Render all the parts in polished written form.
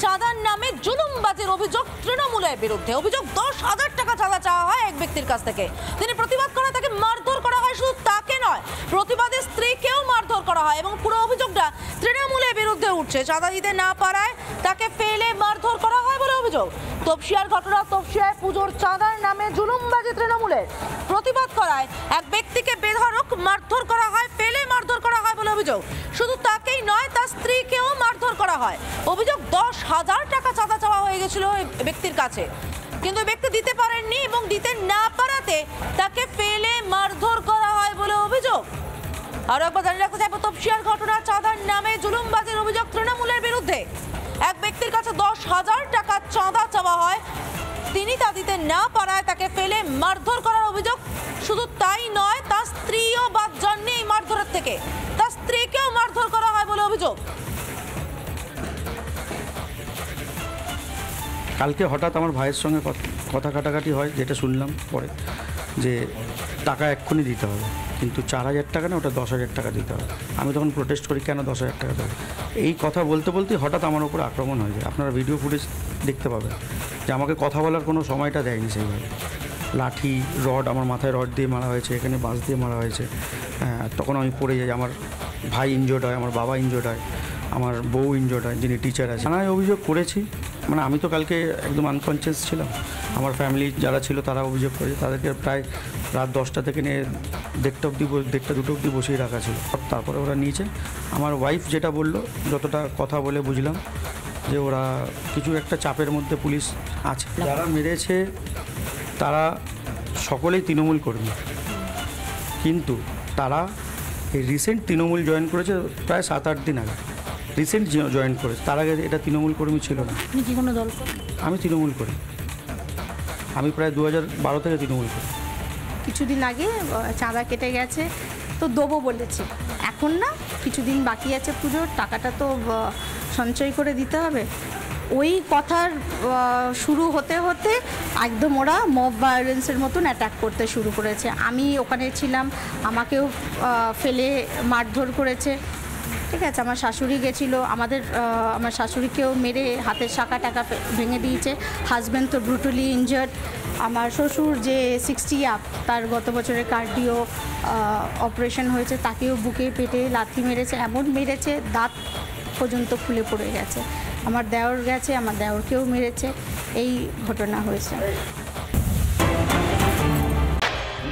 চাঁদার নামে জুলুমবাজির অভিযোগ তৃণমূলের বিরুদ্ধে। অভিযোগ 10,000 টাকা চাঁদা চাওয়া হয় এক ব্যক্তির কাছ থেকে। তিনি প্রতিবাদ করে তাকে মারধর করা হয়, শুধু তাকে নয় প্রতিবাদী স্ত্রীকেও মারধর করা হয় এবং পুরো অভিযোগটা তৃণমূলের বিরুদ্ধে উঠছে। চাঁদা দিতে না পারায় তাকে ফেলে মারধর করা হয় বলে অভিযোগ। তপসিয়ার ঘটনা, তপসিয়ায় পুজোর চাঁদার নামে জুলুমবাজি তৃণমূলের। প্রতিবাদ করায় এক ব্যক্তিকে বেধড়ক মারধর করা হয়, ফেলে মারধর করা হয় বলে অভিযোগ। শুধু তাকেই নয়, তার স্ত্রীকেও মারধর করা হয়। অভিযোগ 10,000 টাকা চাঁদা চাওয়া হয়ে গেছিল এই ব্যক্তির কাছে, কিন্তু ব্যক্তি দিতে পারেননি এবং দিতে না পারাতে তাকে ফেলে মারধর করা হয় বলে অভিযোগ। আরো একবার জানিয়ে রাখতে চাইবো, তপসিয়ার ঘটনা, চাঁদার নামে জুলুমবাজির অভিযোগ তৃণমূলের বিরুদ্ধে। এক ব্যক্তির কাছে 10,000 টাকা চাঁদা চাওয়া হয়, তিনি তা দিতে না পারায় তাকে ফেলে মারধর করার অভিযোগ। শুধু তাই নয়, তার স্ত্রীও বাদ যাননি এই মারধরের থেকে, তার স্ত্রীকেও মারধর করা হয় বলে অভিযোগ। কালকে হঠাৎ আমার ভাইয়ের সঙ্গে কথা কাটাকাটি হয়, যেটা শুনলাম পরে, যে টাকা এক্ষুনি দিতে হবে, কিন্তু 4,000 টাকা না, ওটা 10,000 টাকা দিতে হবে। আমি তখন প্রোটেস্ট করি, কেন 10,000 টাকা দেবে? এই কথা বলতে বলতেই হঠাৎ আমার উপর আক্রমণ হয়ে যায়। আপনারা ভিডিও ফুটেজ দেখতে পাবেন যে আমাকে কথা বলার কোনো সময়টা দেয়নি সেইভাবে। লাঠি, রড, আমার মাথায় রড দিয়ে মারা হয়েছে, এখানে বাঁশ দিয়ে মারা হয়েছে। তখন আমি পড়ে যাই, আমার ভাই ইনজোর্ড হয়, আমার বাবা ইনজোর্ড হয়, আমার বউ ইনজোর্ড হয়, যিনি টিচার আছে। থানায় অভিযোগ করেছি, মানে আমি তো কালকে একদম আনকনসিয়াস ছিলাম। আমার ফ্যামিলি যারা ছিল তারা অভিযোগ করেছে, তাদেরকে প্রায় রাত 10টা থেকে নিয়ে 1:30 2টো অবধি বসিয়ে রাখা ছিল। তারপরে ওরা নিয়েছে। আমার ওয়াইফ যেটা বললো, যতটা কথা বলে বুঝলাম, যে ওরা কিছু একটা চাপের মধ্যে পুলিশ আছে। যারা মেরেছে তারা সকলেই তৃণমূল কর্মী, কিন্তু তারা এই রিসেন্ট তৃণমূল জয়েন করেছে প্রায় 7-8 দিন আগে। রিসেন্ট জয়েন করেছে, তার আগে এটা তৃণমূল কর্মী ছিল না। আপনি কি কোনো দল করেন? আমি তৃণমূল করি, আমি প্রায় 2012 থেকে তৃণমূল করি। কিছুদিন আগে চাঁদা কেটে গেছে, তো দেবো বলেছে। এখন না, কিছুদিন বাকি আছে পুজোর, টাকাটা তো সঞ্চয় করে দিতে হবে। ওই কথার শুরু হতে হতে একদম ওরা মব ভায়োলেন্সের মতন অ্যাটাক করতে শুরু করেছে। আমি ওখানে ছিলাম, আমাকেও ফেলে মারধর করেছে। ঠিক আছে, আমার শাশুড়ি গেছিলো, আমার শাশুড়িকেও মেরে হাতের শাখা টাকা ভেঙে দিয়েছে। হাজব্যান্ড তো ব্রুটালি ইনজার্ড। আমার শ্বশুর যে 60 আপ, তার গত বছরে কার্ডিও অপারেশন হয়েছে, তাকেও বুকে পেটে লাথি মেরেছে, এমন মেরেছে দাঁত পর্যন্ত খুলে পড়ে গেছে। আমার দেওর গেছে, আমার দেওরকেও মেরেছে। এই ঘটনা হয়েছে।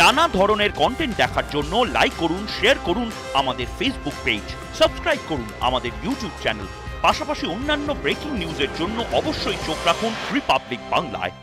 নানা ধরনের কন্টেন্ট দেখার জন্য লাইক করুন, শেয়ার করুন আমাদের ফেসবুক পেজ, সাবস্ক্রাইব করুন আমাদের ইউটিউব চ্যানেল। পাশাপাশি অন্যান্য ব্রেকিং নিউজের জন্য অবশ্যই চোখ রাখুন রিপাবলিক বাংলায়।